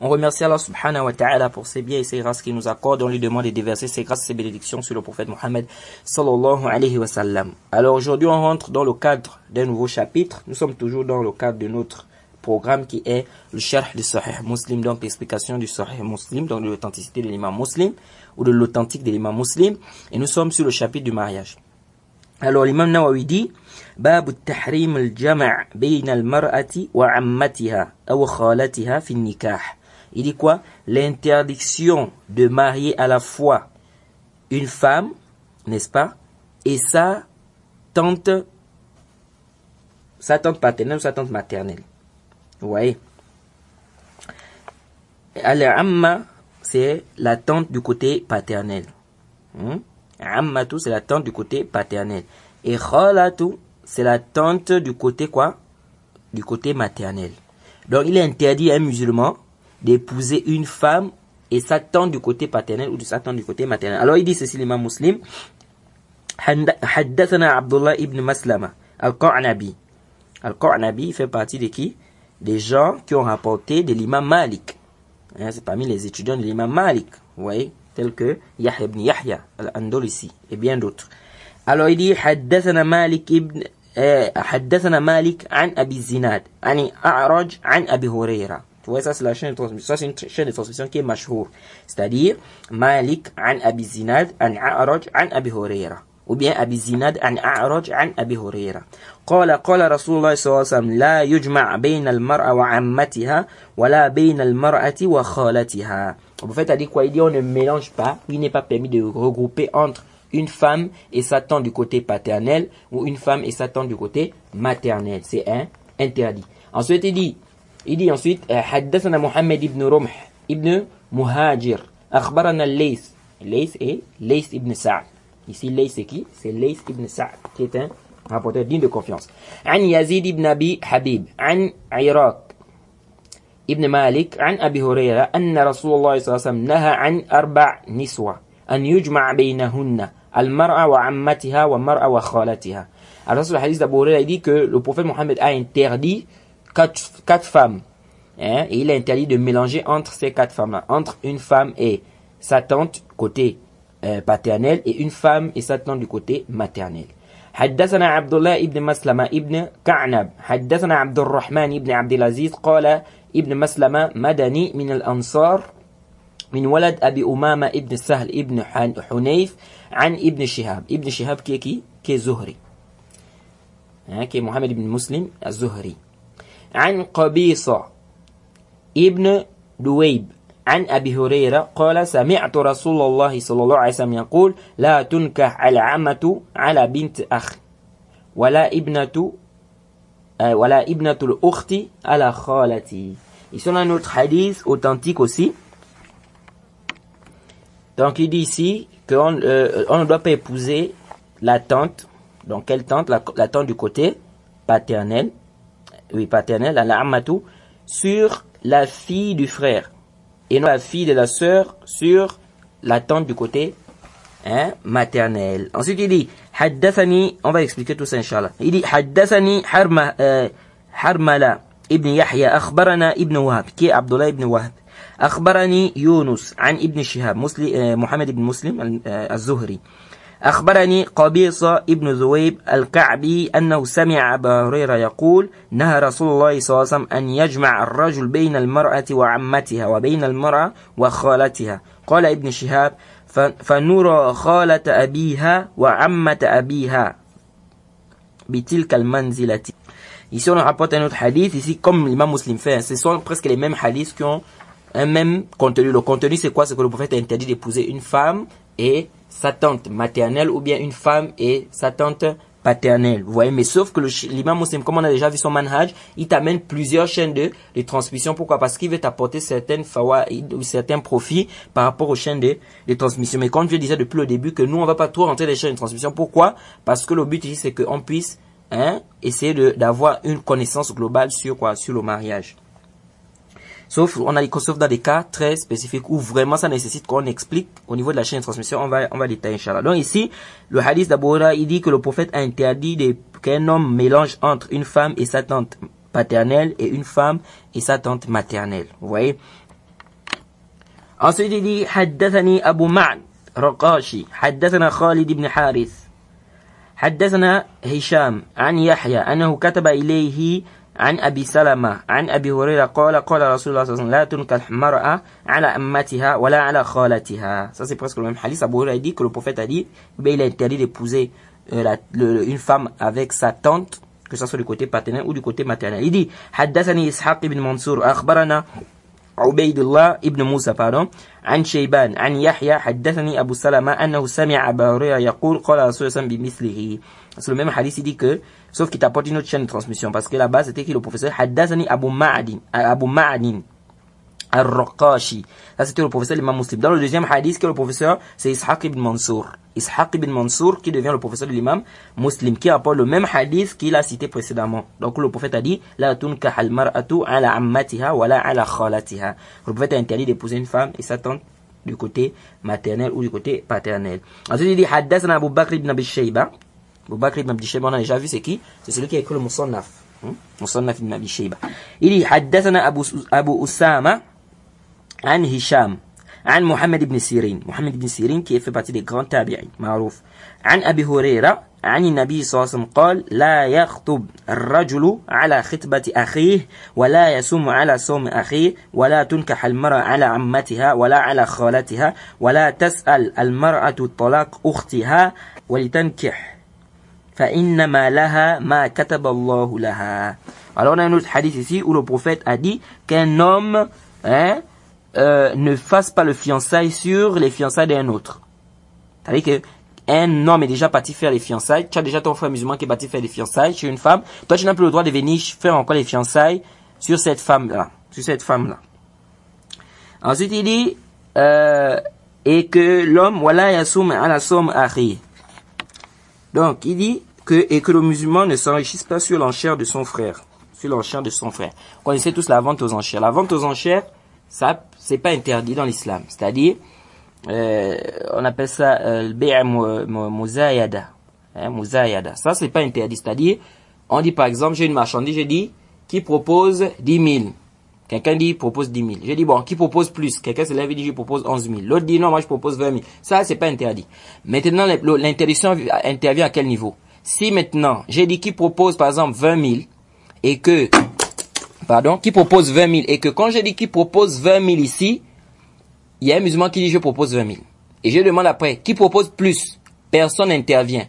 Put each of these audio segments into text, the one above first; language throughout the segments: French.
On remercie Allah subhanahu wa ta'ala pour ses biens et ses grâces qu'il nous accorde. On lui demande de déverser ses grâces et ses bénédictions sur le prophète Mohammed sallallahu alayhi wa sallam. Alors aujourd'hui, on rentre dans le cadre d'un nouveau chapitre. Nous sommes toujours dans le cadre de notre programme qui est le Sharh du Sahih Muslim, donc l'explication du Sahih Muslim, donc de l'authenticité de l'imam Muslim ou de l'authentique de l'imam Muslim. Et nous sommes sur le chapitre du mariage. Alors l'imam Nawawi dit باب التحريم الجمع بين المرأة وعمتها أو خالتها في النكاح. Il dit quoi? L'interdiction de marier à la fois une femme, n'est-ce pas, et sa tante paternelle ou sa tante maternelle. Vous voyez? Al-Amma, c'est la tante du côté paternel. Ammatu, c'est la tante du côté paternel. Et Khalatu, c'est la tante du côté quoi? Du côté maternel. Donc il est interdit à un musulman d'épouser une femme et sa tante du côté paternel ou de sa tante du côté maternel. Alors il dit ceci l'imam Muslim. Haddathana Abdullah ibn Maslama al-Qa'nabi. Al-Qa'nabi fait partie de qui? Des gens qui ont rapporté de l'imam Malik. C'est parmi les étudiants de l'imam Malik. Vous voyez? Tels que Yahya ibn Yahya al-Andalusi et bien d'autres. Alors il dit حدثنا مالك عن أبي الزناد عن أعرج عن أبي هريرة. Tu vois, ça c'est la chaîne de transmission. Ça c'est une chaîne de transmission qui est mashhour. C'est-à-dire Malik عن أبي الزناد عن أعرج عن أبي هريرة. Ou bien أبي الزناد عن أعرج عن أبي هريرة. قال رسول الله صلى الله عليه وسلم لا يجمع بين المرأة وعمتها ولا بين المرأة وخالتها. En fait, il dit quoi? Il dit on ne mélange pas, il n'est pas permis de regrouper entre une femme et sa tante du côté paternel ou une femme et sa tante du côté maternel. C'est interdit. Ensuite, il dit ensuite, حدثنا محمد ibn Rumh ibn Muhajir. أخبرنا الليث. Layth est Layth ibn Sa'd. Ici, Layth c'est qui? C'est Layth ibn Sa'd, qui est un rapporteur digne de confiance. عن يزيد ibn Abi Habib. عن عراق ibn Malik. عن أبي هريرة أن رسول الله صلى الله عليه وسلم نهى عن 4 نسوة أن يجمع بينهن المرأة وعمتها ومرأة وخالتها. Alors sur le hadith d'Abu Huraira, il dit que le prophète Mohammed a interdit 4 femmes. Et il a interdit de mélanger entre ces 4 femmes-là, entre une femme et sa tante côté paternel et une femme et sa tante du côté maternel. حدثنا عبد الله ابن مسلمة ابن كعنب حدثنا عبد الرحمن ابن عبد العزيز قال ابن مسلمة مدني من الأنصار من ولد أبي أمامة ابن سهل ابن حنيف عن ابن شهاب. ابن شهاب كي زهري كي محمد بن مسلم الزهري. عن قبيصة ابن دويب عن أبي هريرة قال سمعت رسول الله صلى الله عليه وسلم يقول لا تنكح العمة على بنت أخ ولا ابنة الأخت على خالتي. Ici on a un autre hadith authentique aussi. Donc il dit ici qu'on ne doit pas épouser la tante. Donc quelle tante? La tante du côté paternel. Oui, paternel, la ammatu, sur la fille du frère. Et non la fille de la sœur sur la tante du côté maternel. Ensuite il dit Haddathani, on va expliquer tout ça inshallah. Il dit Haddathani Harmala ibn Yahya akhbarana ibn Wahab, qui est Abdullah ibn Wahab. أخبرني يونس عن ابن شهاب محمد بن مسلم الزهري. أخبرني قبيصة ابن ذويب الكعبي أنه سمع أبا هريرة يقول نهى رسول الله صلى الله عليه وسلم أن يجمع الرجل بين المرأة وعمتها وبين المرأة وخالتها. قال ابن شهاب فنرى خالة أبيها وعمة أبيها بتلك المنزلة. Ici on rapporte un autre hadith, ici comme l'imam Muslim fait, ce sont presque les mêmes hadiths qui ont un même contenu. Le contenu c'est quoi? C'est que le prophète a interdit d'épouser une femme et sa tante maternelle ou bien une femme et sa tante paternelle. Vous voyez, mais sauf que l'imam Muslim, comme on a déjà vu son manhaj, il t'amène plusieurs chaînes de transmission. Pourquoi? Parce qu'il veut t'apporter certaines fawaïd ou certains profits par rapport aux chaînes de transmission. Mais comme je disais depuis le début que nous on va pas trop rentrer dans les chaînes de transmission. Pourquoi? Parce que le but ici c'est qu'on puisse essayer d'avoir une connaissance globale sur le mariage. Sauf dans des cas très spécifiques où vraiment ça nécessite qu'on explique au niveau de la chaîne de transmission. On va détailler inchallah. Donc ici, le hadith d'Abu Huraira, il dit que le prophète a interdit qu'un homme mélange entre une femme et sa tante paternelle et une femme et sa tante maternelle. Vous voyez? Ensuite, il dit حدثني أبو معن رقاشي حدثنا خالد بن حارث حدثنا هشام عن يحيى أنه كتب إليه عن أبي سلمة عن أبي هريرة قال قال رسول الله صلى الله عليه وسلم لا تنكح المرأة على أمتها ولا على خالتها. Ça c'est presque le même hadith. Abu Huraira dit que le prophète a dit il est interdit d'épouser une femme avec sa tante, que ce soit du côté paternel ou du côté maternel. Il dit حدثني إسحاق بن منصور أخبرنا عبيد الله ابن موسى عن شيبان عن يحيى حدثني أبو سلمة أنه سمع أبا هريرة يقول قال رسول الله بمثله. C'est le même hadith, il dit que, sauf qu'il t'apporte une autre chaîne de transmission, parce que là-bas c'était qui le professeur حدثني أبو معدن الرقاشي. Ça c'était le professeur l'imam Muslim. Dans le deuxième hadith que le professeur c'est Ishaq ibn Mansour. Ishaq ibn Mansour qui devient le professeur de l'imam Muslim, qui apporte le même hadith qu'il a cité précédemment. Donc le prophète a dit la tunkah al mar'atu ala ammatiha wala ala khalatiha. Le prophète a interdit d'épouser une femme et sa tante du côté maternel ou du côté paternel. Ensuite il dit haddathana Abu Bakr ibn Abi Shayba. Abu Bakr ibn Abi Shayba, on a déjà vu c'est qui? C'est celui qui a écrit le Musannaf. Musannaf ibn Abi Shayba. Il dit haddathana Abu Usama عن هشام عن محمد بن سيرين qui fait partie des grands tabi'in معروف عن أبي هريرة عن النبي صلى الله عليه وسلم قال لا يخطب الرجل على خطبة أخيه ولا يصوم على صوم أخيه ولا تنكح المرأة على عمتها ولا على خالتها ولا تسأل المرأة طلاق أختها ولتنكح فإنما لها ما كتب الله لها. Alors on a un autre hadith ici où le prophète a dit qu'un homme ne fasse pas le fiançailles sur les fiançailles d'un autre. C'est-à-dire que un homme est déjà parti faire les fiançailles, tu as déjà ton frère musulman qui est parti faire les fiançailles chez une femme, toi tu n'as plus le droit de venir faire encore les fiançailles sur cette femme-là. Ensuite il dit et que l'homme wala yasum ala som akhi. Donc il dit que le musulman ne s'enrichisse pas sur l'enchère de son frère. Vous connaissez tous la vente aux enchères. La vente aux enchères, ça, c'est pas interdit dans l'islam. C'est-à-dire, on appelle ça le bay' muzayada. Muzayada. Ça, c'est pas interdit. C'est-à-dire, on dit par exemple, j'ai une marchandise, je dis, qui propose 10 000. Quelqu'un dit, propose 10 000. Je dis, bon, qui propose plus? Quelqu'un se lève et dit, je propose 11 000. L'autre dit, non, moi, je propose 20 000. Ça, c'est pas interdit. Maintenant, l'interdiction intervient à quel niveau? Si maintenant, j'ai dit, qui propose, par exemple, 20 000, et que, qui propose 20 000, et que quand je dis qui propose 20 000 ici, il y a un musulman qui dit je propose 20 000. Et je demande après, qui propose plus? Personne n'intervient.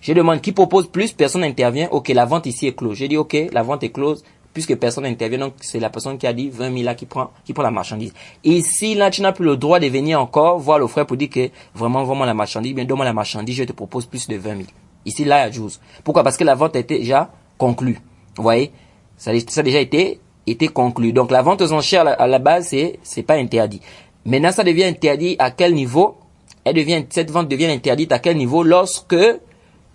Je demande qui propose plus, personne n'intervient. Ok, la vente ici est close. J'ai dit ok, la vente est close, puisque personne n'intervient. Donc c'est la personne qui a dit 20 000 là qui prend la marchandise. Ici, là, tu n'as plus le droit de venir encore voir le frère pour dire que vraiment, la marchandise, bien donne-moi la marchandise, je te propose plus de 20 000. Ici, là, il y a juz. Pourquoi? Parce que la vente a été déjà conclue. Vous voyez? Ça a déjà été conclu. Donc la vente aux enchères à la base c'est pas interdit. Maintenant ça devient interdit à quel niveau? Cette vente devient interdite à quel niveau? Lorsque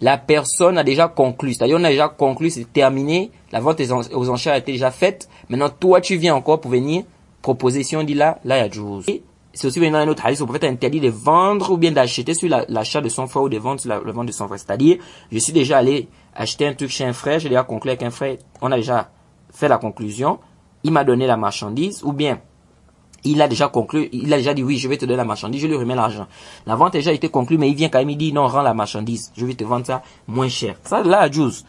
la personne a déjà conclu. C'est-à-dire on a déjà conclu, c'est terminé, la vente aux enchères a été déjà faite. Maintenant toi tu viens encore pour venir proposer. Si on dit là il y a juz. C'est aussi maintenant un autre hadith, le prophète a interdit de vendre ou bien d'acheter sur l'achat de son frère ou de vendre sur la vente de son frère. C'est-à-dire, je suis déjà allé acheter un truc chez un frère, j'ai déjà conclu avec un frère, on a déjà fait la conclusion, il m'a donné la marchandise, ou bien, il a déjà conclu, il a déjà dit oui, je vais te donner la marchandise, je lui remets l'argent. La vente a déjà été conclue, mais il vient quand même, il dit non, rends la marchandise, je vais te vendre ça moins cher. Ça, là, juz.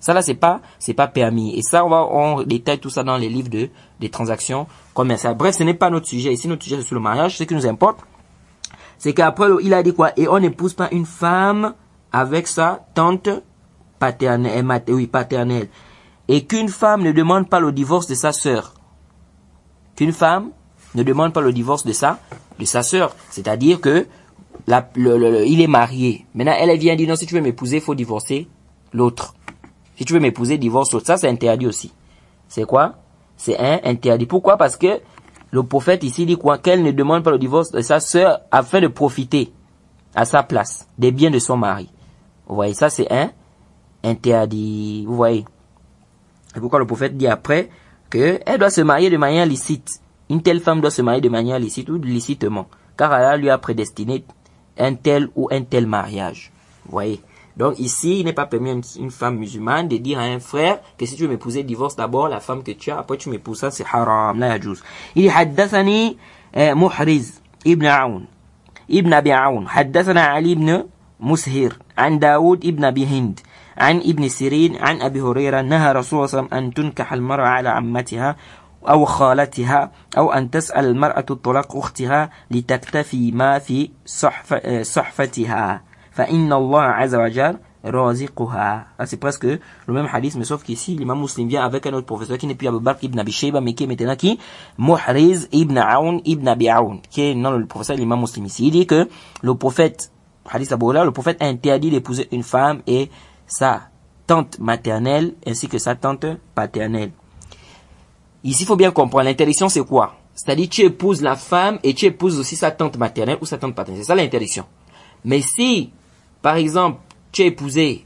Ça, là, c'est pas permis. Et ça, on détaille tout ça dans les livres des transactions commerciales. Bref, ce n'est pas notre sujet. Ici, notre sujet, c'est sur le mariage. Ce qui nous importe, c'est qu'après, il a dit quoi? Et on n'épouse pas une femme avec sa tante paternelle. Et qu'une femme ne demande pas le divorce de sa sœur. Qu'une femme ne demande pas le divorce de sa sœur. C'est-à-dire que, il est marié. Maintenant, elle vient dire non, si tu veux m'épouser, il faut divorcer l'autre. Si tu veux m'épouser, divorce l'autre. Ça, c'est interdit aussi. C'est quoi? C'est interdit. Pourquoi? Parce que le prophète ici dit quoi? Qu'elle ne demande pas le divorce de sa sœur afin de profiter à sa place des biens de son mari. Vous voyez, ça c'est interdit. Vous voyez. C'est pourquoi le prophète dit après qu'elle doit se marier de manière licite. Une telle femme doit se marier de manière licite ou licitement. Car Allah lui a prédestiné un tel ou un tel mariage. Vous voyez. Donc ici, il n'est pas permis à une femme musulmane de dire à un frère que si tu veux m'épouser, divorce d'abord la femme que tu as, après tu m'épouses, ça c'est haram, la yajouz. Il dit haddathani محرز ابن عون ابن أبي عون حدثنا علي بن مسهر عن داود ابن أبي هند عن ابن سيرين عن أبي هريرة نهى رسول الله صلى الله عليه وسلم أن تنكح المرأة على عمتها أو خالتها أو أن تسأل المرأة طلاق أختها لتكتفي ما في صحفتها فإن الله عز وجل رازقها. C'est presque le même hadith, mais sauf qu'ici l'imam muslim vient avec un autre professeur qui n'est plus Abu Bakr ibn Abi Shayba, mais qui est maintenant qui Muhriz ibn Aoun ibn Abi Aoun, qui est non le professeur de l'imam muslim ici. Il dit que le prophète, hadith Abu Huraira, le prophète a interdit d'épouser une femme et sa tante maternelle ainsi que sa tante paternelle. Ici, il faut bien comprendre, l'interdiction c'est quoi? C'est-à-dire tu épouses la femme et tu épouses aussi sa tante maternelle ou sa tante paternelle. C'est ça l'interdiction. Mais si, par exemple, tu as épousé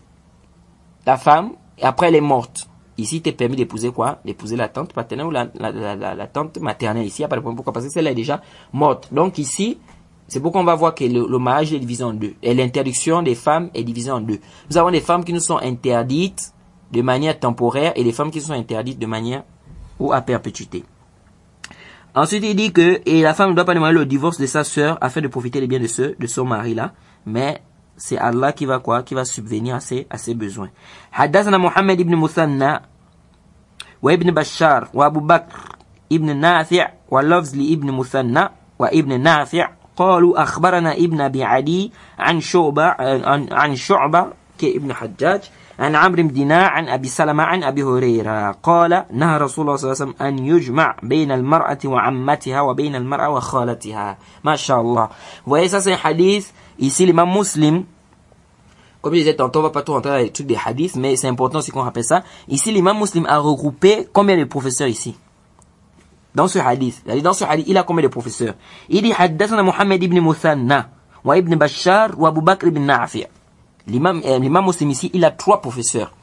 la femme et après elle est morte, ici tu es permis d'épouser quoi? D'épouser la tante paternelle ou la tante maternelle. Ici, il n'y a pas de problème. Pourquoi? Parce que celle-là est déjà morte. Donc ici, c'est pourquoi on va voir que le mariage est divisé en deux. Et l'interdiction des femmes est divisée en deux. Nous avons des femmes qui nous sont interdites de manière temporaire et des femmes qui nous sont interdites de manière ou à perpétuité. Ensuite, il dit que et la femme ne doit pas demander le divorce de sa sœur afin de profiter des biens de son mari là, mais c'est Allah qui va quoi? Qui va subvenir à ses besoins. Haddathana Muhammad ibn Muthanna wa ibn Bashar wa Abu Bakr ibn Nafi' wa Lafzli ibn Muthanna wa ibn Nafi' قالوا أخبرنا ابن أبي عدي عن شعبة كابن حجاج عن عمرو بن دينار عن أبي سلمة عن أبي هريرة قال نهى رسول الله صلى الله عليه وسلم أن يجمع بين المرأة وعمتها وبين المرأة وخالتها. ما شاء الله. Vous voyez, ça c'est un hadith. Ici l'imam muslim, comme je disais tantôt, on va pas tout rentrer dans les trucs des hadiths, mais c'est important aussi qu'on rappelle ça. Ici l'imam muslim a regroupé combien de professeurs ici? Dans ce hadith, il a combien de professeurs? Il dit Haddathana Muhammad ibn Muthanna wa ibn Bashar wa Abu Bakr ibn Nafi'. L'imam muslim ici, il a 3 professeurs.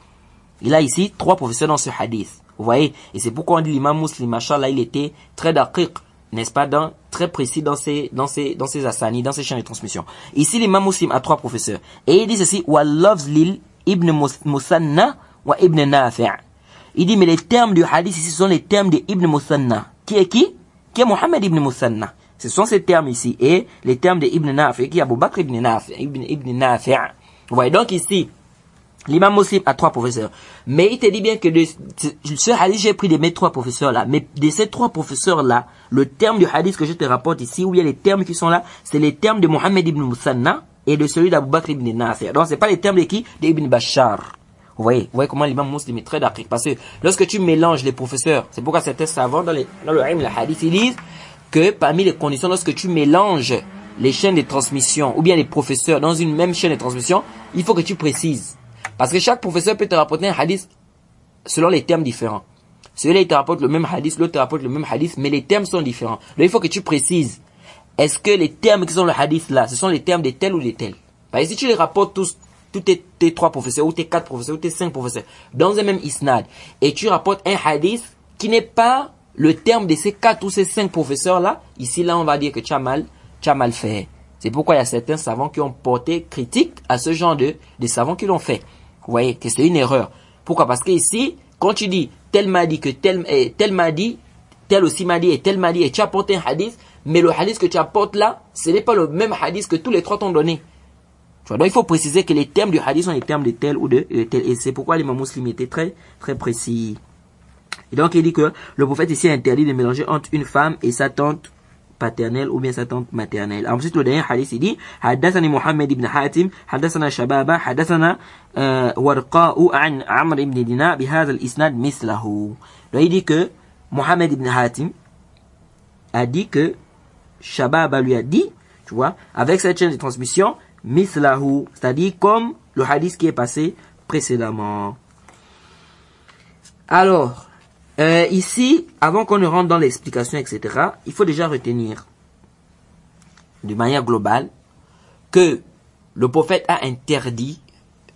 Il a ici 3 professeurs dans ce hadith. Vous voyez? Et c'est pourquoi on dit l'imam muslim, machallah, il était très daqiq, n'est-ce pas, très précis dans ses asani, dans ses chaînes de transmission. Ici, l'imam muslim a 3 professeurs. Et il dit ceci, wa lafzlil ibn Muthanna wa ibn Nafi'. Il dit, mais les termes du hadith ici sont les termes de Ibn Muthanna. Qui est Muhammad ibn Muthanna. Ce sont ces termes ici. Et les termes de Ibn Nafi', qui est Abu Bakr ibn Nafi'. Vous voyez, donc ici, l'imam muslim a 3 professeurs. Mais il te dit bien que ce hadith, j'ai pris de mes 3 professeurs là. Mais de ces 3 professeurs là, le terme du hadith que je te rapporte ici, où il y a les termes qui sont là, c'est les termes de Muhammad ibn Muthanna et de celui d'Abu Bakr ibn Nafi'. Donc c'est pas les termes de qui? De Ibn Bashar. Vous voyez comment l'imam muslim est très daqiq. Parce que lorsque tu mélanges les professeurs, c'est pourquoi certains savants dans le ilm, le hadith, ils disent que parmi les conditions, lorsque tu mélanges les chaînes de transmission ou bien les professeurs dans une même chaîne de transmission, il faut que tu précises. Parce que chaque professeur peut te rapporter un hadith selon les termes différents. Celui-là, il te rapporte le même hadith, l'autre te rapporte le même hadith, mais les termes sont différents. Donc il faut que tu précises. Est-ce que les termes qui sont dans le hadith là, ce sont les termes de tel ou de tel? Parce que si tu les rapportes tous tes 3 professeurs, ou tes 4 professeurs, ou tes 5 professeurs, dans un même isnad, et tu rapportes un hadith qui n'est pas le terme de ces 4 ou ces 5 professeurs-là, ici, là, on va dire que tu as mal fait. C'est pourquoi il y a certains savants qui ont porté critique à ce genre de savants qui l'ont fait. Vous voyez que c'est une erreur. Pourquoi? Parce que ici, quand tu dis, tel m'a dit que tel m'a dit, tel aussi m'a dit, et tel m'a dit, et tu apportes un hadith, mais le hadith que tu apportes là, ce n'est pas le même hadith que tous les 3 t'ont donné. Donc il faut préciser que les termes du hadith sont les termes de tel ou de tel. Et c'est pourquoi l'imam muslim était très très précis. Et donc il dit que le prophète ici a interdit de mélanger entre une femme et sa tante paternelle ou bien sa tante maternelle. Ensuite le dernier hadith il dit Haddathani Muhammad ibn Hatim, Haddathana Shababa, Haddathana Warqa'u an Amr ibn Dinar bihadha al-isnad mislahu. Donc il dit que Muhammad ibn Hatim a dit que Shababa lui a dit, tu vois, avec cette chaîne de transmission, mislahu, c'est-à-dire comme le hadith qui est passé précédemment. Alors, ici, avant qu'on ne rentre dans l'explication, etc., il faut déjà retenir, de manière globale, que le prophète a interdit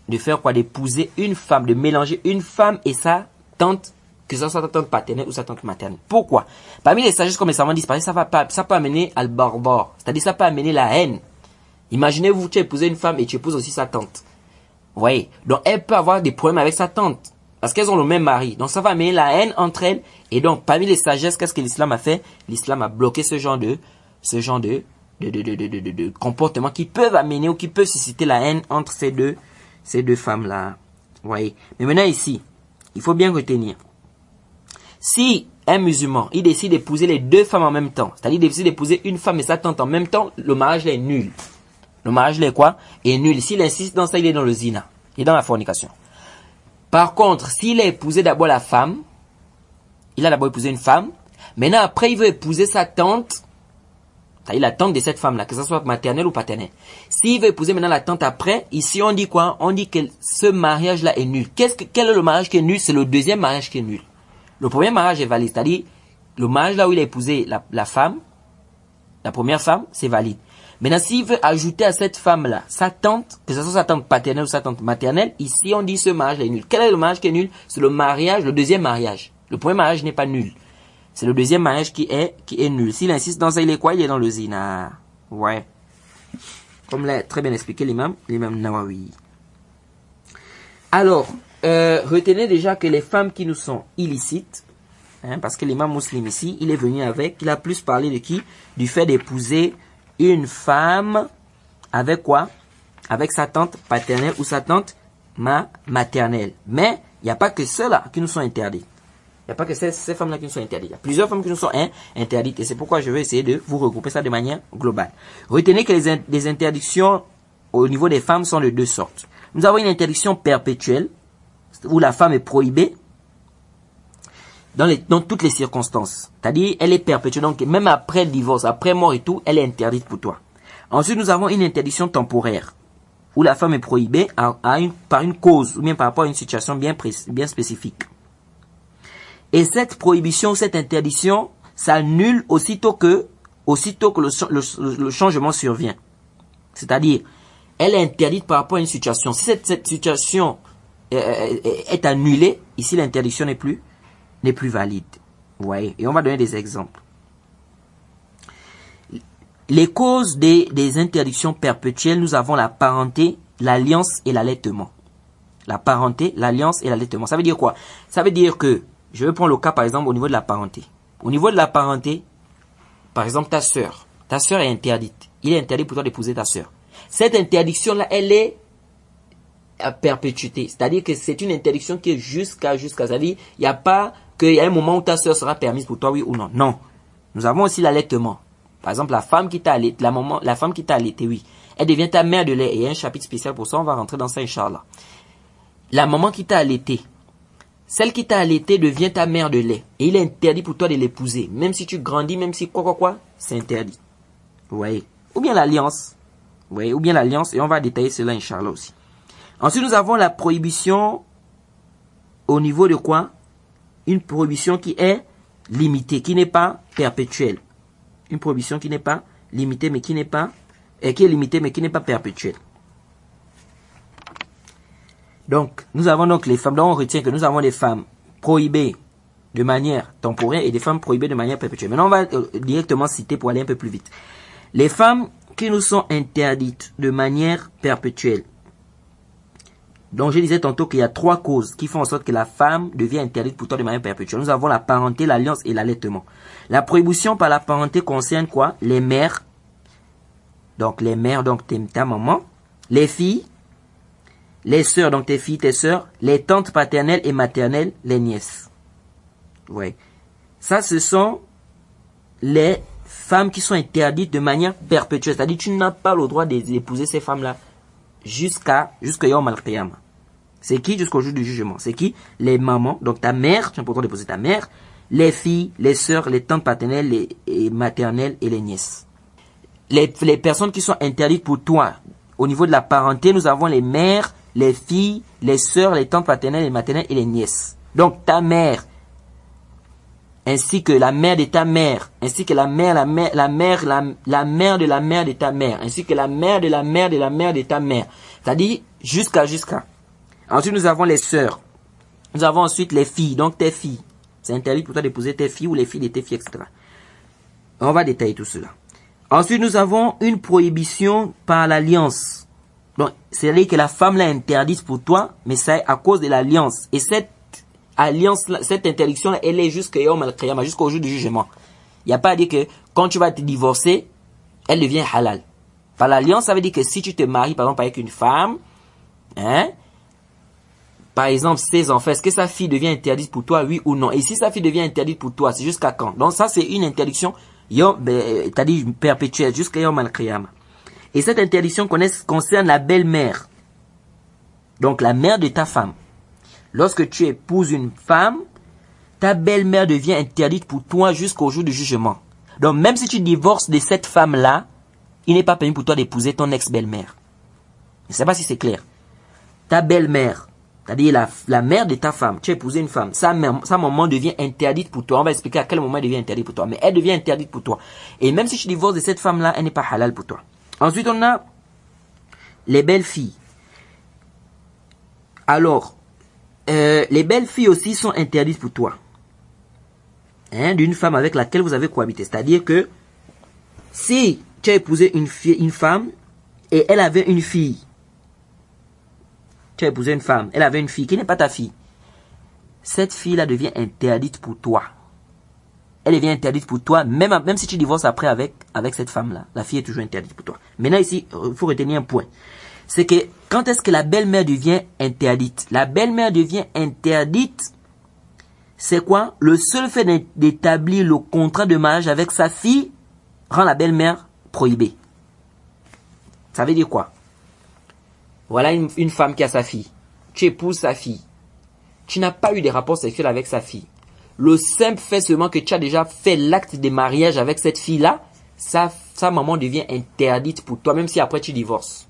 de faire quoi? D'épouser une femme, de mélanger une femme et sa tante, que ce soit sa tante paternelle ou sa tante maternelle. Pourquoi? Parmi les sagesses, comme les savants disent, ça peut amener al barbare, c'est-à-dire ça peut amener la haine. Imaginez-vous, tu as épousé une femme et tu épouses aussi sa tante. Vous voyez? Donc, elle peut avoir des problèmes avec sa tante. Parce qu'elles ont le même mari. Donc, ça va amener la haine entre elles. Et donc, parmi les sagesses, qu'est-ce que l'islam a fait? L'islam a bloqué ce genre ce genre de comportements qui peuvent amener ou qui peuvent susciter la haine entre ces deux femmes-là. Voyez. Mais maintenant ici, il faut bien retenir. Si un musulman, il décide d'épouser les deux femmes en même temps, c'est-à-dire décide d'épouser une femme et sa tante en même temps, le mariage là est nul. Le mariage là est quoi? Est nul. S'il insiste dans ça, il est dans le zina. Il est dans la fornication. Par contre, s'il a épousé d'abord la femme, il a d'abord épousé une femme, maintenant après il veut épouser sa tante, c'est-à-dire la tante de cette femme-là, que ce soit maternelle ou paternelle. S'il veut épouser maintenant la tante après, ici on dit quoi? On dit que ce mariage-là est nul. Quel est le mariage qui est nul? C'est le deuxième mariage qui est nul. Le premier mariage est valide, c'est-à-dire le mariage là où il a épousé la femme, la première femme, c'est valide. Maintenant, s'il veut ajouter à cette femme-là sa tante, que ce soit sa tante paternelle ou sa tante maternelle, ici on dit ce mariage-là est nul. Quel est le mariage qui est nul? C'est le mariage, le deuxième mariage. Le premier mariage n'est pas nul. C'est le deuxième mariage qui est nul. S'il insiste dans ça, il est quoi? Il est dans le zina. Ouais. Comme l'a très bien expliqué l'imam Nawawi. Alors, retenez déjà que les femmes qui nous sont illicites, parce que l'imam musulman ici, il est venu avec, il a plus parlé de qui? Du fait d'épouser une femme avec quoi? Avec sa tante paternelle ou sa tante maternelle. Mais il n'y a pas que ceux-là qui nous sont interdits. Il n'y a pas que ces femmes-là qui nous sont interdites. Il y a plusieurs femmes qui nous sont interdites. Et c'est pourquoi je vais essayer de vous regrouper ça de manière globale. Retenez que les interdictions au niveau des femmes sont de deux sortes. Nous avons une interdiction perpétuelle, où la femme est prohibée dans toutes les circonstances. C'est-à-dire, elle est perpétuelle. Donc, même après le divorce, après mort et tout, elle est interdite pour toi. Ensuite, nous avons une interdiction temporaire, où la femme est prohibée par une cause, ou bien par rapport à une situation bien spécifique. Et cette prohibition, cette interdiction, s'annule aussitôt que le changement survient. C'est-à-dire, elle est interdite par rapport à une situation. Si cette situation est annulée, ici l'interdiction n'est plus valide. Vous voyez? Et on va donner des exemples. Les causes des interdictions perpétuelles, nous avons la parenté, l'alliance et l'allaitement. La parenté, l'alliance et l'allaitement. Ça veut dire quoi? Ça veut dire que, je vais prendre le cas par exemple au niveau de la parenté. Au niveau de la parenté, par exemple ta sœur est interdite. Il est interdit pour toi d'épouser ta sœur. Cette interdiction-là, elle est à perpétuité. C'est-à-dire que c'est une interdiction qui est jusqu'à. C'est-à-dire, il n'y a pas qu'il y a un moment où ta sœur sera permise pour toi, oui ou non. Non. Nous avons aussi l'allaitement. Par exemple, la femme qui t'a allaité, oui. Elle devient ta mère de lait. Et il y a un chapitre spécial pour ça, on va rentrer dans ça, Inch'Allah. La maman qui t'a allaité, celle qui t'a allaité devient ta mère de lait. Et il est interdit pour toi de l'épouser. Même si tu grandis, même si quoi, c'est interdit. Vous voyez? Ou bien l'alliance. Vous voyez? Ou bien l'alliance. Et on va détailler cela, Inch'Allah aussi. Ensuite, nous avons la prohibition au niveau de quoi? Une prohibition qui est limitée, qui n'est pas perpétuelle. Une prohibition qui n'est pas limitée, mais qui n'est pas, qui est limitée, mais qui n'est pas perpétuelle. Donc, nous avons donc les femmes, donc on retient que nous avons des femmes prohibées de manière temporaire et des femmes prohibées de manière perpétuelle. Maintenant, on va directement citer pour aller un peu plus vite. Les femmes qui nous sont interdites de manière perpétuelle. Donc, je disais tantôt qu'il y a trois causes qui font en sorte que la femme devient interdite pour toi de manière perpétuelle. Nous avons la parenté, l'alliance et l'allaitement. La prohibition par la parenté concerne quoi? Les mères. Donc, les mères, donc ta maman. Les filles. Les sœurs, donc tes filles, tes sœurs. Les tantes paternelles et maternelles, les nièces. Ouais. Ça, ce sont les femmes qui sont interdites de manière perpétuelle. C'est-à-dire, tu n'as pas le droit d'épouser ces femmes-là jusqu'à Yawm al-Qiyamah. C'est qui jusqu'au jour du jugement? C'est qui? Les mamans, donc ta mère, tu as pas le droit d'épouser ta mère, les filles, les sœurs, les tantes paternelles, les maternelles et les nièces. Les personnes qui sont interdites pour toi, au niveau de la parenté, nous avons les mères, les filles, les sœurs, les tantes paternelles, les maternelles et les nièces. Donc ta mère, ainsi que la mère de ta mère, ainsi que la mère de la mère de ta mère, ainsi que la mère de la mère de la mère de ta mère. C'est-à-dire jusqu'à. Ensuite, nous avons les sœurs. Nous avons ensuite les filles, donc tes filles. C'est interdit pour toi d'épouser tes filles ou les filles de tes filles, etc. On va détailler tout cela. Ensuite, nous avons une prohibition par l'alliance. Donc, c'est-à-dire que la femme l'a interdite pour toi, mais c'est à cause de l'alliance. Et cette alliance, cette interdiction, elle est jusqu'au jour du jugement. Il Il n'y a pas à dire que quand tu vas te divorcer, elle devient halal. Par l'alliance, ça veut dire que si tu te maries, par exemple, avec une femme, hein, par exemple, ses enfants, est-ce que sa fille devient interdite pour toi, oui ou non? Et si sa fille devient interdite pour toi, c'est jusqu'à quand? Donc ça, c'est une interdiction, t'as dit perpétuelle, jusqu'à Yom al-Qiyamah. Et cette interdiction concerne la belle-mère. Donc la mère de ta femme. Lorsque tu épouses une femme, ta belle-mère devient interdite pour toi jusqu'au jour du jugement. Donc même si tu divorces de cette femme-là, il n'est pas permis pour toi d'épouser ton ex-belle-mère. Je ne sais pas si c'est clair. Ta belle-mère, c'est-à-dire la mère de ta femme, tu as épousé une femme, sa maman devient interdite pour toi. On va expliquer à quel moment elle devient interdite pour toi. Mais elle devient interdite pour toi. Et même si tu divorces de cette femme-là, elle n'est pas halal pour toi. Ensuite, on a les belles-filles. Alors, les belles-filles aussi sont interdites pour toi. Hein, d'une femme avec laquelle vous avez cohabité. C'est-à-dire que si tu as épousé une femme et elle avait une fille, tu as épousé une femme, elle avait une fille qui n'est pas ta fille, cette fille-là devient interdite pour toi. Elle devient interdite pour toi, même si tu divorces après avec cette femme-là. La fille est toujours interdite pour toi. Maintenant ici, il faut retenir un point. C'est que quand est-ce que la belle-mère devient interdite? La belle-mère devient interdite, c'est quoi? Le seul fait d'établir le contrat de mariage avec sa fille rend la belle-mère prohibée. Ça veut dire quoi? Voilà une femme qui a sa fille. Tu épouses sa fille. Tu n'as pas eu de rapports sexuels avec sa fille. Le simple fait seulement que tu as déjà fait l'acte de mariage avec cette fille-là, sa maman devient interdite pour toi, même si après tu divorces.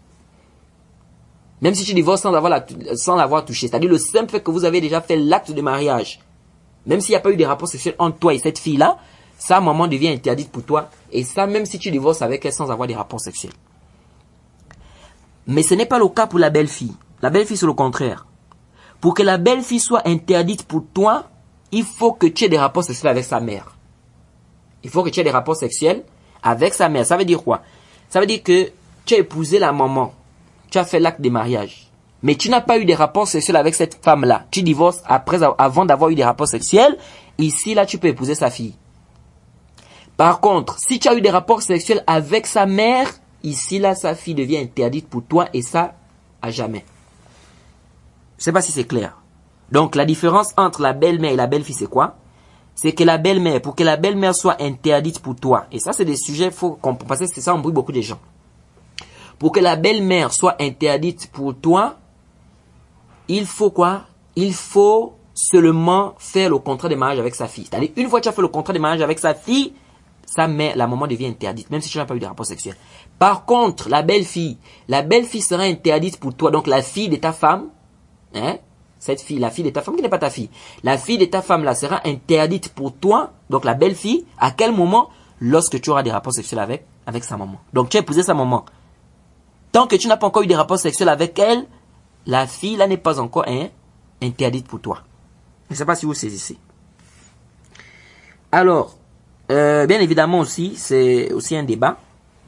Même si tu divorces sans l'avoir touché. C'est-à-dire le simple fait que vous avez déjà fait l'acte de mariage, même s'il n'y a pas eu de rapports sexuels entre toi et cette fille-là, sa maman devient interdite pour toi. Et ça, même si tu divorces avec elle sans avoir des rapports sexuels. Mais ce n'est pas le cas pour la belle-fille. La belle-fille, c'est le contraire. Pour que la belle-fille soit interdite pour toi, il faut que tu aies des rapports sexuels avec sa mère. Il faut que tu aies des rapports sexuels avec sa mère. Ça veut dire quoi? Ça veut dire que tu as épousé la maman. Tu as fait l'acte de mariage. Mais tu n'as pas eu des rapports sexuels avec cette femme-là. Tu divorces avant d'avoir eu des rapports sexuels. Ici, là, tu peux épouser sa fille. Par contre, si tu as eu des rapports sexuels avec sa mère, ici, là, sa fille devient interdite pour toi et ça, à jamais. Je ne sais pas si c'est clair. Donc, la différence entre la belle-mère et la belle-fille, c'est quoi? C'est que la belle-mère, pour que la belle-mère soit interdite pour toi, et ça, c'est des sujets, faut comprendre, parce que ça embrouille beaucoup de gens. Pour que la belle-mère soit interdite pour toi, il faut quoi? Il faut seulement faire le contrat de mariage avec sa fille. C'est-à-dire, une fois que tu as fait le contrat de mariage avec sa fille, la maman devient interdite, même si tu n'as pas eu de rapport sexuel. Par contre, la belle-fille sera interdite pour toi, donc la fille de ta femme, hein? Cette fille, la fille de ta femme qui n'est pas ta fille. La fille de ta femme là sera interdite pour toi, donc la belle-fille, à quel moment? Lorsque tu auras des rapports sexuels avec sa maman. Donc tu as épousé sa maman. Tant que tu n'as pas encore eu des rapports sexuels avec elle, la fille là n'est pas encore interdite pour toi. Je ne sais pas si vous saisissez. Alors, bien évidemment aussi, c'est aussi un débat,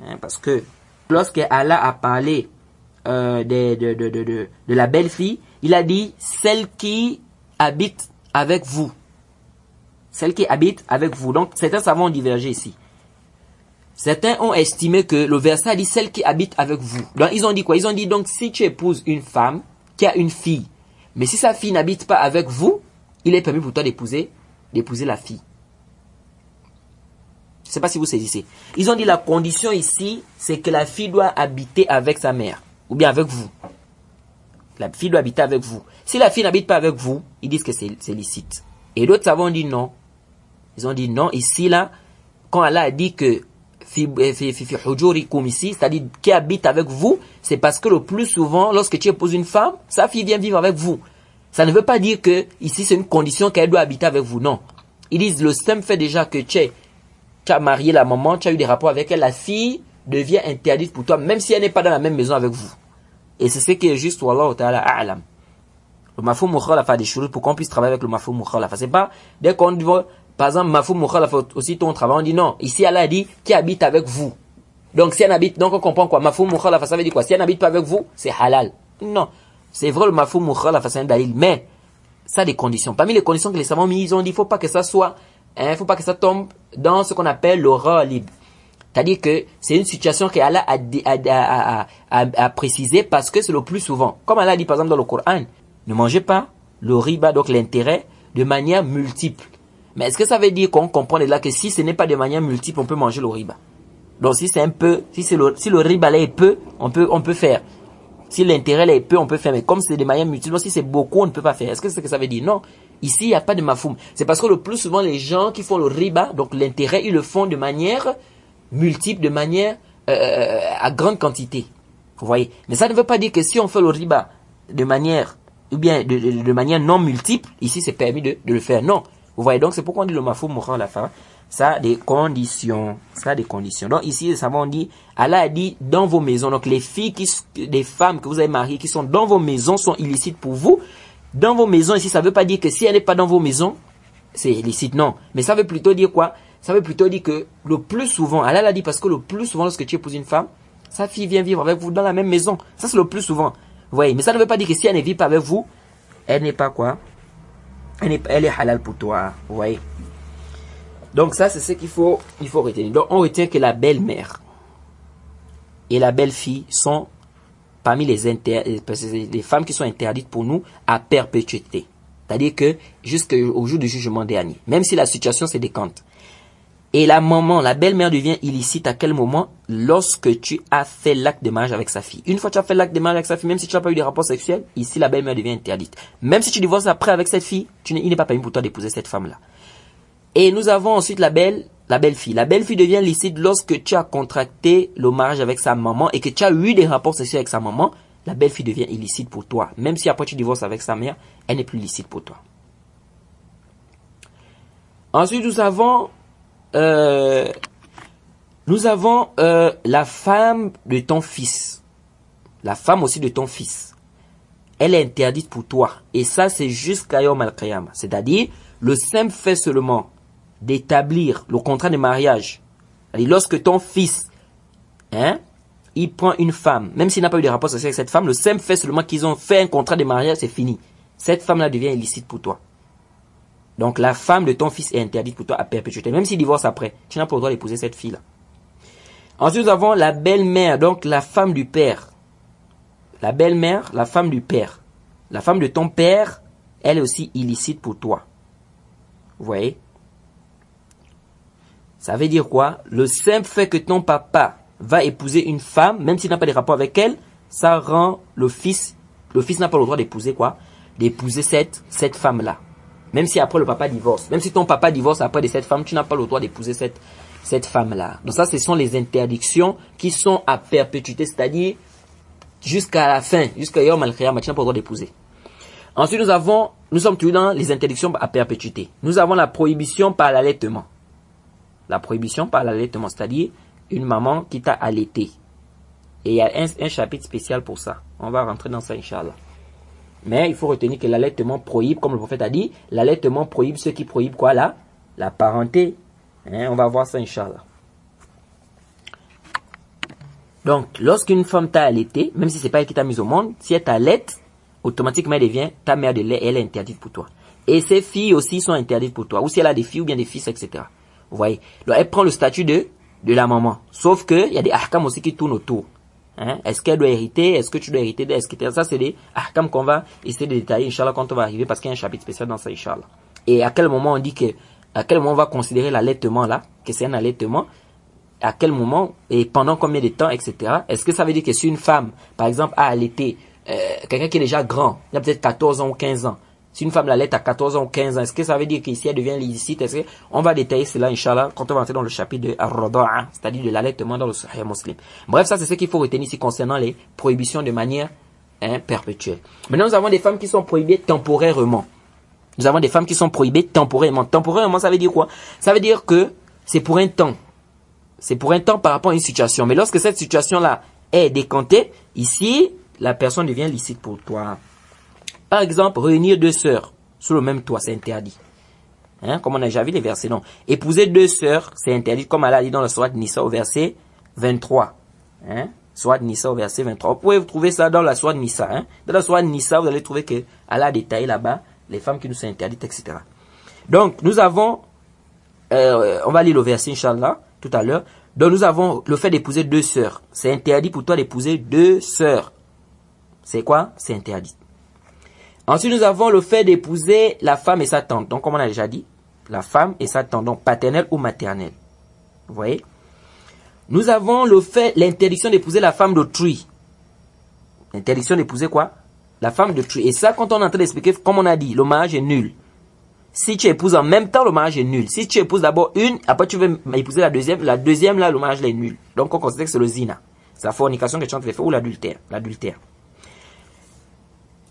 hein, parce que lorsque Allah a parlé de la belle-fille, il a dit celle qui habite avec vous. Celle qui habite avec vous. Donc, certains savants ont divergé ici. Certains ont estimé que le verset a dit celle qui habite avec vous. Donc, ils ont dit quoi? Ils ont dit donc si tu épouses une femme qui a une fille, mais si sa fille n'habite pas avec vous, il est permis pour toi d'épouser la fille. Je ne sais pas si vous saisissez. Ils ont dit la condition ici, c'est que la fille doit habiter avec sa mère. Ou bien avec vous. La fille doit habiter avec vous. Si la fille n'habite pas avec vous, ils disent que c'est licite. Et d'autres savants ont dit non. Ils ont dit non. Ici, là, quand Allah a dit que c'est-à-dire qui habite avec vous, c'est parce que le plus souvent, lorsque tu épouses une femme, sa fille vient vivre avec vous. Ça ne veut pas dire que ici c'est une condition qu'elle doit habiter avec vous. Non. Ils disent le simple fait déjà que tu as marié la maman, tu as eu des rapports avec elle, la fille devient interdite pour toi, même si elle n'est pas dans la même maison avec vous. Et c'est ce qui est juste, wallahu ta'ala a'lam. Le mafhum mukhalafa des choses pour qu'on puisse travailler avec le mafhum mukhalafa. C'est pas, dès qu'on dit, par exemple, mafhum mukhalafa aussi ton travail, on dit non. Ici, Allah a dit, qui habite avec vous. Donc, si elle habite, donc on comprend quoi? Mafhum mukhalafa, ça veut dire quoi? Si elle n'habite pas avec vous, c'est halal. Non. C'est vrai, le mafhum mukhalafa, c'est un dalil. Mais, ça a des conditions. Parmi les conditions que les savants ont mis, ils ont dit, il faut pas que ça soit Il ne faut pas que ça tombe dans ce qu'on appelle le ghalib. C'est-à-dire que c'est une situation qu'Allah a précisé parce que c'est le plus souvent. Comme Allah dit par exemple dans le Coran, ne mangez pas le riba, donc l'intérêt, de manière multiple. Mais est-ce que ça veut dire qu'on comprend de là que si ce n'est pas de manière multiple, on peut manger le riba? Donc si c'est un peu, si le riba là est peu, on peut faire. Si l'intérêt là est peu, on peut faire. Mais comme c'est de manière multiple, si c'est beaucoup, on ne peut pas faire. Est-ce que c'est ce que ça veut dire? Non. Ici, il n'y a pas de mafoum. C'est parce que le plus souvent, les gens qui font le riba, donc l'intérêt, ils le font de manière multiple, de manière à grande quantité. Vous voyez? Mais ça ne veut pas dire que si on fait le riba de manière, ou bien de manière non multiple, ici c'est permis de le faire. Non. Vous voyez? Donc c'est pourquoi on dit le mafoum mourant à la fin. Ça a des conditions. Ça a des conditions. Donc ici, ça va, on dit, Allah a dit dans vos maisons. Donc les filles, des femmes que vous avez mariées qui sont dans vos maisons sont illicites pour vous. Dans vos maisons, ici, ça ne veut pas dire que si elle n'est pas dans vos maisons, c'est illicite. Non. Mais ça veut plutôt dire quoi? Ça veut plutôt dire que le plus souvent, Allah l'a dit parce que le plus souvent, lorsque tu épouses une femme, sa fille vient vivre avec vous dans la même maison. Ça, c'est le plus souvent. Vous voyez? Mais ça ne veut pas dire que si elle ne vit pas avec vous, elle n'est pas quoi? Elle est halal pour toi. Vous voyez? Donc ça, c'est ce qu'il faut retenir. Donc on retient que la belle-mère et la belle-fille sont parmi les femmes qui sont interdites pour nous à perpétuité. C'est-à-dire que jusqu'au jour du jugement dernier, même si la situation se décante. Et la maman, la belle-mère devient illicite à quel moment? Lorsque tu as fait l'acte de mariage avec sa fille. Une fois que tu as fait l'acte de mariage avec sa fille, même si tu n'as pas eu de rapport sexuel, ici la belle-mère devient interdite. Même si tu divorces après avec cette fille, il n'est pas permis pour toi d'épouser cette femme-là. Et nous avons ensuite la belle-fille. La belle-fille devient licite lorsque tu as contracté le mariage avec sa maman et que tu as eu des rapports sexuels avec sa maman. La belle-fille devient illicite pour toi. Même si après tu divorces avec sa mère, elle n'est plus licite pour toi. Ensuite, nous avons la femme de ton fils. La femme aussi de ton fils. Elle est interdite pour toi. Et ça, c'est jusqu'à Yom al-Qiyamah. C'est-à-dire, le simple fait seulement d'établir le contrat de mariage. C'est-à-dire, lorsque ton fils, il prend une femme, même s'il n'a pas eu de rapport sexuel avec cette femme, le simple fait seulement qu'ils ont fait un contrat de mariage, c'est fini. Cette femme-là devient illicite pour toi. Donc la femme de ton fils est interdite pour toi à perpétuité. Même s'il divorce après, tu n'as pas le droit d'épouser cette fille-là. Ensuite, nous avons la belle-mère, donc la femme du père. La belle-mère, la femme du père. La femme de ton père, elle est aussi illicite pour toi. Vous voyez? Ça veut dire quoi? Le simple fait que ton papa va épouser une femme, même s'il n'a pas de rapport avec elle, ça rend le fils n'a pas le droit d'épouser quoi? D'épouser cette femme-là. Même si après le papa divorce. Même si ton papa divorce après de cette femme, tu n'as pas le droit d'épouser cette femme-là. Donc ça, ce sont les interdictions qui sont à perpétuité, c'est-à-dire jusqu'à la fin, jusqu'à Yom al-Qiyamah, tu n'as pas le droit d'épouser. Ensuite, nous sommes toujours dans les interdictions à perpétuité. Nous avons la prohibition par l'allaitement. La prohibition par l'allaitement, c'est-à-dire une maman qui t'a allaité. Et il y a un chapitre spécial pour ça. On va rentrer dans ça, Inch'Allah. Mais il faut retenir que l'allaitement prohibe, comme le prophète a dit, l'allaitement prohibe ce qui prohibe quoi là? La parenté. On va voir ça, Inch'Allah. Donc, lorsqu'une femme t'a allaité, même si c'est pas elle qui t'a mise au monde, si elle t'allaite, automatiquement elle devient ta mère de lait et elle est interdite pour toi. Et ses filles aussi sont interdites pour toi. Ou si elle a des filles ou bien des fils, etc. Vous voyez? Donc, elle prend le statut de la maman. Sauf que il y a des ahkam aussi qui tournent autour. Est-ce qu'elle doit hériter? Est-ce que tu dois hériter d'elle? Ça, c'est des ahkam qu'on va essayer de détailler, Inch'Allah, quand on va arriver, parce qu'il y a un chapitre spécial dans ça, Inch'Allah. Et à quel moment on dit à quel moment on va considérer l'allaitement là, que c'est un allaitement? À quel moment et pendant combien de temps, etc. Est-ce que ça veut dire que si une femme, par exemple, a allaité quelqu'un qui est déjà grand, il a peut-être 14 ans ou 15 ans, si une femme l'allaite à 14 ans ou 15 ans, est-ce que ça veut dire qu'ici elle devient illicite? Est-ce que on va détailler cela, Inch'Allah, quand on va entrer dans le chapitre de Ar-Rada'a, c'est-à-dire de l'allaitement dans le Sahih Muslim. Bref, ça c'est ce qu'il faut retenir ici concernant les prohibitions de manière perpétuelle. Maintenant, nous avons des femmes qui sont prohibées temporairement. Nous avons des femmes qui sont prohibées temporairement. Temporairement, ça veut dire quoi? Ça veut dire que c'est pour un temps. C'est pour un temps par rapport à une situation. Mais lorsque cette situation-là est décantée, ici, la personne devient licite pour toi. Par exemple, réunir deux sœurs sous le même toit, c'est interdit. Comme on a déjà vu les versets, non. Épouser deux sœurs, c'est interdit, comme Allah dit dans le Sourate Nisa au verset 23. Sourate Nisa au verset 23. Vous pouvez trouver ça dans la Sourate Nisa. Dans la Sourate Nisa, vous allez trouver que Allah a détaillé là-bas les femmes qui nous sont interdites, etc. Donc, nous avons on va lire le verset, Inch'Allah, tout à l'heure. Donc nous avons le fait d'épouser deux sœurs. C'est interdit pour toi d'épouser deux sœurs. C'est quoi? C'est interdit. Ensuite, nous avons le fait d'épouser la femme et sa tante. Donc, comme on a déjà dit, la femme et sa tante, donc paternelle ou maternelle. Vous voyez? Nous avons l'interdiction d'épouser la femme d'autrui. L'interdiction d'épouser quoi? La femme d'autrui. Et ça, quand on est en train d'expliquer, comme on a dit, le mariage est nul. Si tu épouses en même temps, le mariage est nul. Si tu épouses d'abord une, après tu veux épouser la deuxième là, le mariage est nul. Donc on considère que c'est le zina. C'est la fornication que tu es en train de faire ou l'adultère.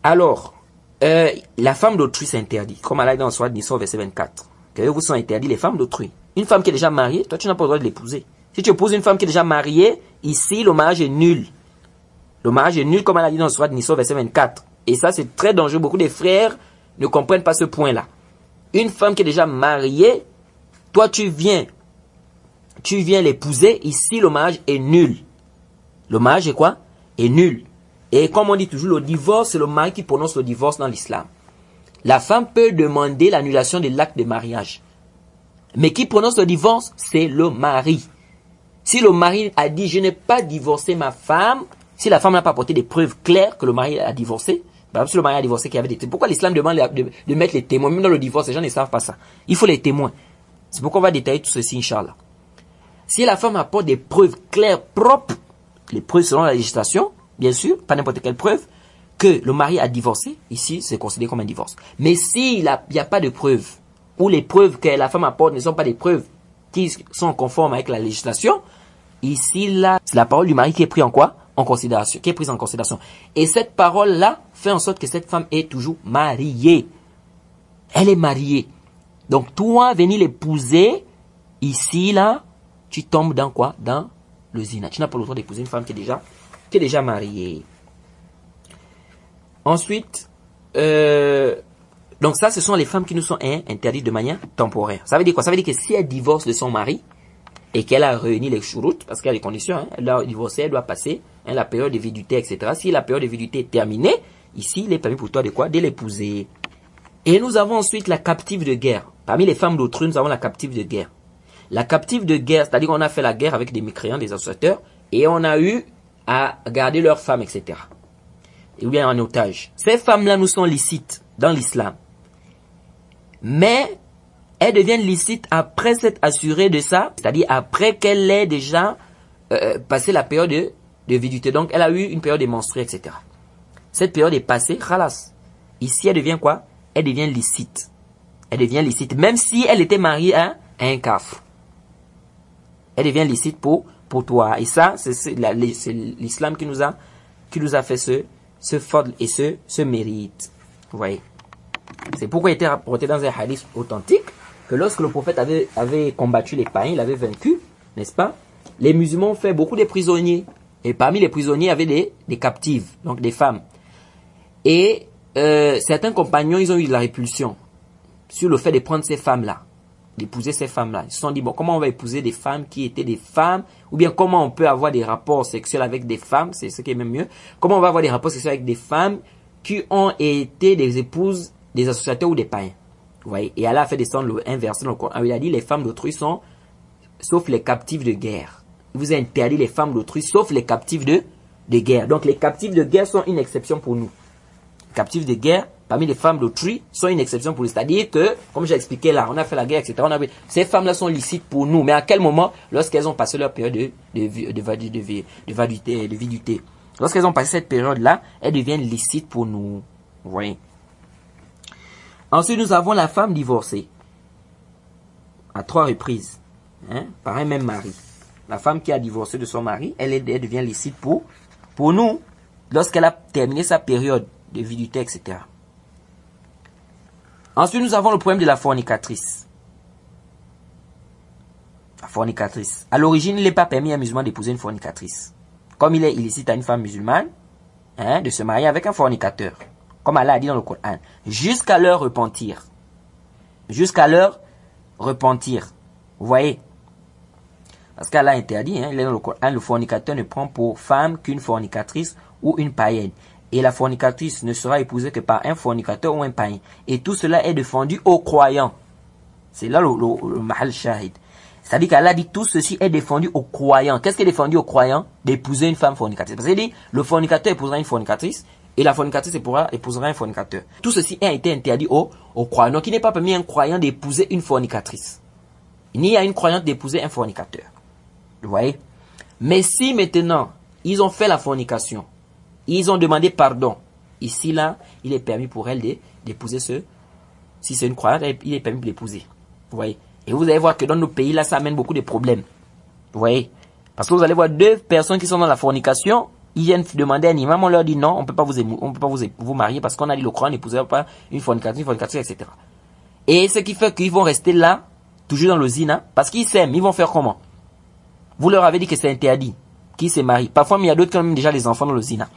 Alors, la femme d'autrui c'est interdit. Comme Allah dit dans Sourate Nisa, verset 24. Que vous sont interdits les femmes d'autrui. Une femme qui est déjà mariée, toi tu n'as pas le droit de l'épouser. Si tu épouses une femme qui est déjà mariée, ici le mariage est nul. Le mariage est nul comme Allah dit dans Sourate Nisa, verset 24. Et ça c'est très dangereux. Beaucoup de frères ne comprennent pas ce point-là. Une femme qui est déjà mariée, toi tu viens l'épouser, ici le mariage est nul. Le mariage est quoi? Est nul. Et comme on dit toujours, le divorce, c'est le mari qui prononce le divorce dans l'islam. La femme peut demander l'annulation de l'acte de mariage. Mais qui prononce le divorce, c'est le mari. Si le mari a dit, je n'ai pas divorcé ma femme, si la femme n'a pas apporté des preuves claires que le mari a divorcé, par exemple, si le mari a divorcé, qu'il y avait des témoins. Pourquoi l'islam demande de mettre les témoins? Même dans le divorce, les gens ne savent pas ça. Il faut les témoins. C'est pourquoi on va détailler tout ceci, Inch'Allah. Si la femme apporte des preuves claires, propres, les preuves selon la législation, bien sûr, pas n'importe quelle preuve, que le mari a divorcé, ici, c'est considéré comme un divorce. Mais s'il n'y a pas de preuves, ou les preuves que la femme apporte ne sont pas des preuves qui sont conformes avec la législation, ici, là, c'est la parole du mari qui est prise en quoi? En considération, qui est prise en considération. Et cette parole-là fait en sorte que cette femme est toujours mariée. Elle est mariée. Donc, toi, venir l'épouser, ici, là, tu tombes dans quoi? Dans le zina. Tu n'as pas le droit d'épouser une femme qui est déjà mariée. Ensuite, donc ça, ce sont les femmes qui nous sont interdites de manière temporaire. Ça veut dire quoi? Ça veut dire que si elle divorce de son mari, et qu'elle a réuni les chouroutes, parce qu'il y a des conditions, elle doit divorcer, elle doit passer la période de vidité, etc. Si la période de vidité est terminée, ici, il est permis pour toi de quoi? De l'épouser. Et nous avons ensuite la captive de guerre. Parmi les femmes d'autrui, nous avons la captive de guerre. La captive de guerre, c'est-à-dire qu'on a fait la guerre avec des mécréants, des associateurs, et on a eu à garder leurs femmes, etc. Ou bien en otage. Ces femmes-là nous sont licites dans l'islam. Mais elles deviennent licites après s'être assurées de ça, c'est-à-dire après qu'elle ait déjà passé la période de vidité. Donc, elle a eu une période de menstruée, etc. Cette période est passée, khalas. Ici, elle devient quoi? Elle devient licite. Elle devient licite, même si elle était mariée à un kafr. Elle devient licite pour toi. Et ça, c'est l'islam qui nous a fait ce fadl et ce mérite. Vous voyez? C'est pourquoi il était rapporté dans un hadith authentique que lorsque le prophète avait combattu les païens, il avait vaincu, n'est-ce pas? Les musulmans ont fait beaucoup de prisonniers. Et parmi les prisonniers, il y avait des captives, donc des femmes. Et certains compagnons, ils ont eu de la répulsion sur le fait de prendre ces femmes-là, d'épouser ces femmes-là. Ils se sont dit, bon, comment on va épouser des femmes qui étaient des femmes? Ou bien comment on peut avoir des rapports sexuels avec des femmes? C'est ce qui est même mieux. Comment on va avoir des rapports sexuels avec des femmes qui ont été des épouses des associateurs ou des païens? Vous voyez? Et Allah a fait descendre un verset dans le Coran. Il a dit, les femmes d'autrui sont, sauf les captives de guerre. Il vous a interdit les femmes d'autrui, sauf les captives de guerre. Donc les captives de guerre sont une exception pour nous. Les captives de guerre, parmi les femmes d'autrui, sont une exception pour nous. C'est-à-dire que, comme j'ai expliqué là, on a fait la guerre, etc. Ces femmes-là sont licites pour nous. Mais à quel moment? Lorsqu'elles ont passé leur période de vidité. Lorsqu'elles ont passé cette période-là, elles deviennent licites pour nous. Vous voyez? Ensuite, nous avons la femme divorcée. À 3 reprises. Par un même mari. La femme qui a divorcé de son mari, elle devient licite pour nous. Lorsqu'elle a terminé sa période de vidité, etc. Ensuite, nous avons le problème de la fornicatrice. La fornicatrice. À l'origine, il n'est pas permis à un musulman d'épouser une fornicatrice. Comme il est illicite à une femme musulmane, de se marier avec un fornicateur. Comme Allah a dit dans le Coran. Jusqu'à leur repentir. Jusqu'à leur repentir. Vous voyez? Parce qu'Allah interdit, il est dans le Coran, le fornicateur ne prend pour femme qu'une fornicatrice ou une païenne. Et la fornicatrice ne sera épousée que par un fornicateur ou un païen. Et tout cela est défendu aux croyants. C'est là le mahal shahid. C'est-à-dire qu'Allah dit tout ceci est défendu aux croyants. Qu'est-ce qui est défendu aux croyants? D'épouser une femme fornicatrice. Parce qu'il dit, le fornicateur épousera une fornicatrice et la fornicatrice épousera un fornicateur. Tout ceci a été interdit aux croyants. Donc il n'est pas permis à un croyant d'épouser une fornicatrice, ni à une croyante d'épouser un fornicateur. Vous voyez? Mais si maintenant, ils ont fait la fornication, ils ont demandé pardon, ici là, il est permis pour elle d'épouser si c'est une croyante, il est permis de l'épouser. Vous voyez? Et vous allez voir que dans nos pays là, ça amène beaucoup de problèmes. Vous voyez? Parce que vous allez voir deux personnes qui sont dans la fornication, ils viennent demander à un imam, on leur dit non, on peut pas vous marier parce qu'on a dit le croyant n'épousera pas une fornicatrice, etc. Et ce qui fait qu'ils vont rester là, toujours dans le zina, parce qu'ils s'aiment, ils vont faire comment? Vous leur avez dit que c'est interdit, qu'ils se marient. Parfois, mais il y a d'autres qui ont même déjà les enfants dans le zina.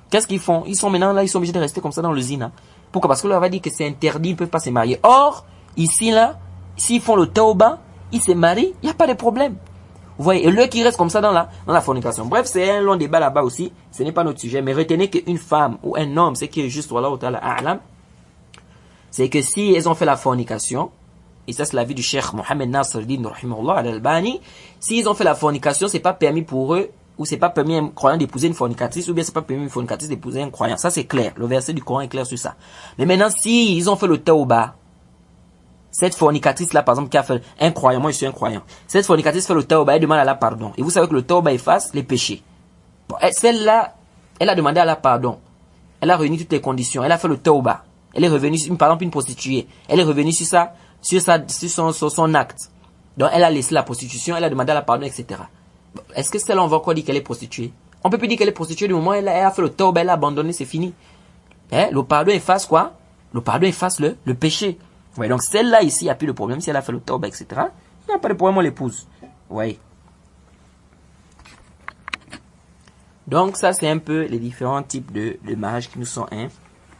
Qu'est-ce qu'ils font? Ils sont maintenant là, ils sont obligés de rester comme ça dans le zina. Pourquoi? Parce qu'on leur a dit que c'est interdit, ils ne peuvent pas se marier. Or, ici là, s'ils font le tauba, ils se marient, il n'y a pas de problème. Vous voyez, et eux qui restent comme ça dans la fornication. Bref, c'est un long débat là-bas aussi. Ce n'est pas notre sujet. Mais retenez qu'une femme ou un homme, ce qui est juste, voilà, c'est que si elles ont fait la fornication, et ça c'est l'avis du cheikh Mohamed Nasruddin rahimahullah al-Albani, s'ils ont fait la fornication, c'est pas permis pour eux, ou c'est pas permis à un croyant d'épouser une fornicatrice, ou bien c'est pas permis à une fornicatrice d'épouser un croyant. Ça c'est clair. Le verset du Coran est clair sur ça. Mais maintenant, si ils ont fait le tauba, cette fornicatrice-là, par exemple, qui a fait un croyant, moi je suis un croyant. Cette fornicatrice fait le tauba, elle demande à Allah pardon. Et vous savez que le tauba efface les péchés. Bon, celle-là, elle a demandé à Allah pardon. Elle a réuni toutes les conditions. Elle a fait le tauba. Elle est revenue, par exemple, une prostituée. Elle est revenue sur son acte. Donc, elle a laissé la prostitution, elle a demandé à Allah pardon, etc. Bon, est-ce que celle-là, on va encore dire qu'elle est prostituée? On peut plus dire qu'elle est prostituée du moment où elle a fait le tauba, elle a abandonné, c'est fini. Le pardon efface quoi? Le pardon efface le péché. Ouais, donc celle-là ici, il n'y a plus de problème. Si elle a fait le tauba, etc., il n'y a pas de problème, on l'épouse. Ouais. Donc ça, c'est un peu les différents types de mariages qui nous sont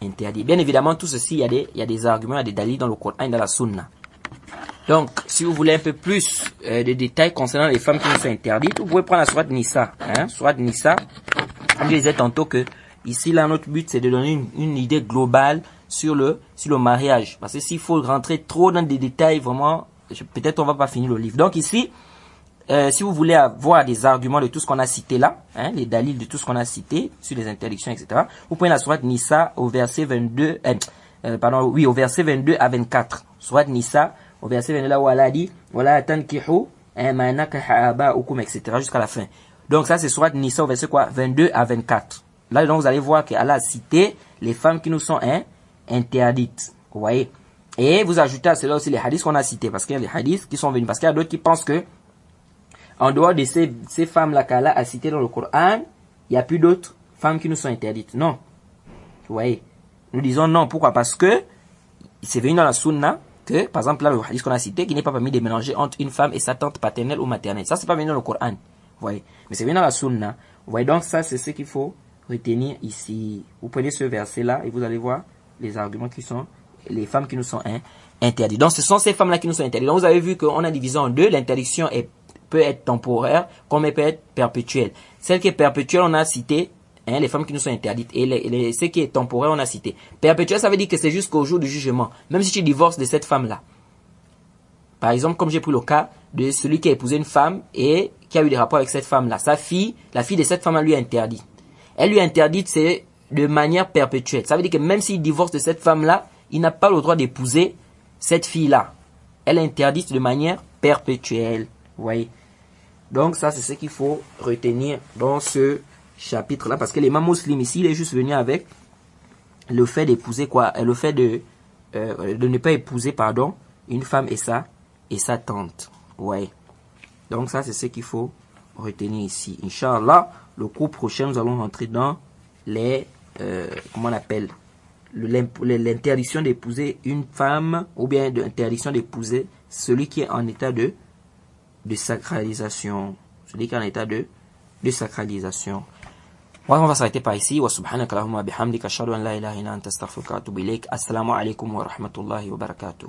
interdits. Bien évidemment, tout ceci, il y a des arguments, il y a des dalils dans le Coran et dans la Sunna. Donc, si vous voulez un peu plus de détails concernant les femmes qui nous sont interdites, vous pouvez prendre la sourate Nisa. Sourate Nisa, comme je disais tantôt que ici, là, notre but, c'est de donner une idée globale sur le mariage. Parce que s'il faut rentrer trop dans des détails, vraiment, peut-être on va pas finir le livre. Donc ici, si vous voulez avoir des arguments de tout ce qu'on a cité là, les dalils de tout ce qu'on a cité, sur les interdictions, etc., vous prenez la sourate Nisa au verset 22, au verset 22 à 24. Sourate Nisa, au verset 22, là où Allah dit, voilà, tankihu, ma nakaha aba'ukum, etc., jusqu'à la fin. Donc ça, c'est sourate Nisa au verset quoi? 22 à 24. Là, donc, vous allez voir qu'Allah a cité les femmes qui nous sont interdites. Vous voyez? Et vous ajoutez à cela aussi les hadiths qu'on a cités. Parce qu'il y a les hadiths qui sont venus. Parce qu'il y a d'autres qui pensent que, en dehors de ces femmes-là qu'Allah a citées dans le Coran, il n'y a plus d'autres femmes qui nous sont interdites. Non. Vous voyez? Nous disons non. Pourquoi? Parce que, c'est venu dans la sunna que, par exemple, là, le hadith qu'on a cité, qu'il n'est pas permis de mélanger entre une femme et sa tante paternelle ou maternelle. Ça, c'est pas venu dans le Coran. Vous voyez? Mais c'est venu dans la sunna. Vous voyez? Donc, ça, c'est ce qu'il faut retenir ici. Vous prenez ce verset-là et vous allez voir les arguments qui sont les femmes qui nous sont interdites. Donc, ce sont ces femmes-là qui nous sont interdites. Donc, vous avez vu qu'on a divisé en deux. L'interdiction peut être temporaire comme elle peut être perpétuelle. Celle qui est perpétuelle, on a cité les femmes qui nous sont interdites. Et ce qui est temporaire, on a cité. Perpétuelle, ça veut dire que c'est jusqu'au jour du jugement. Même si tu divorces de cette femme-là. Par exemple, comme j'ai pris le cas de celui qui a épousé une femme et qui a eu des rapports avec cette femme-là. Sa fille, la fille de cette femme-là lui est interdite. Elle lui est interdite, c'est de manière perpétuelle. Ça veut dire que même s'il divorce de cette femme-là, il n'a pas le droit d'épouser cette fille-là. Elle est interdite de manière perpétuelle. Vous voyez? Donc ça, c'est ce qu'il faut retenir dans ce chapitre-là. Parce que l'imam Muslim ici, il est juste venu avec le fait d'épouser quoi? Le fait de ne pas épouser, pardon, une femme et sa tante. Vous voyez? Donc ça, c'est ce qu'il faut retenir ici. Inch'Allah, le cours prochain, nous allons rentrer dans les, comment on appelle, l'interdiction d'épouser une femme, ou bien l'interdiction d'épouser celui qui est en état de sacralisation. Celui qui est en état de sacralisation. On va s'arrêter par ici. Wa subhanaka Allahumma bihamdika ashhadu an la ilaha illa anta astaghfiruka wa atubu ilayk. Assalamu alaikum wa rahmatullahi wa barakatuh.